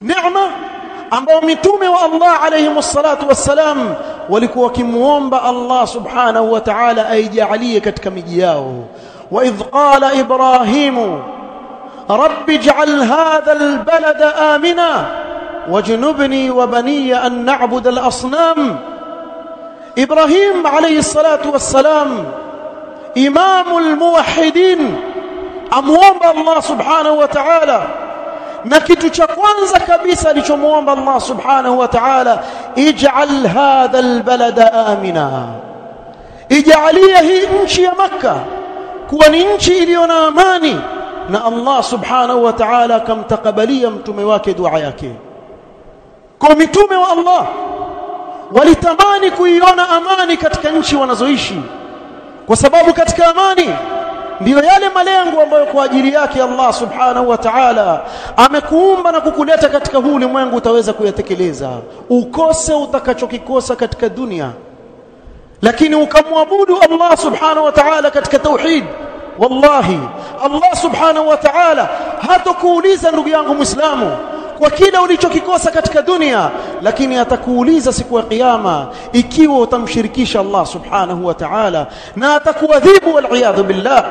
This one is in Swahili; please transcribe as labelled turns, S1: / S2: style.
S1: neema ambao mitume wa Allah alayhi salatu wassalam walikuwa wakimuomba Allah subhanahu wa ta'ala aijalie katika miji yao. Wa idh qala Ibrahimu rabbi ij'al hadha albalada amina wajnubni wa baniya an na'budu al-asnam. Ibrahim alayhi salatu wassalam imamul muwahhidin amuomba Allah subhanahu wa ta'ala, na kitu cha kwanza kabisa alichomuomba Allah subhanahu wa ta'ala, ij'al hadha albalada amina, ijalie hii nchi ya Makkah kuwa ni nchi iliyo na amani. Na Allah subhanahu wa ta'ala akamtakabalia mtume wake dua yake. Kwa mitume wa Allah walitamani kuiona amani katika nchi wanazoishi, kwa sababu katika amani ndiyo yale malengo ambayo kwa ajili yake Allah subhanahu wa ta'ala amekuumba na kukuleta katika huu ulimwengu utaweza kuyatekeleza. Ukose utakachokikosa katika dunia, lakini ukamwabudu Allah subhanahu wa ta'ala katika tauhid, wallahi Allah subhanahu wa ta'ala hatakuuliza ndugu yangu Muislamu kwa kile ulichokikosa katika dunia, lakini atakuuliza siku ya kiyama ikiwa utamshirikisha Allah subhanahu wa ta'ala, na atakuadhibu wal iyadhu billah.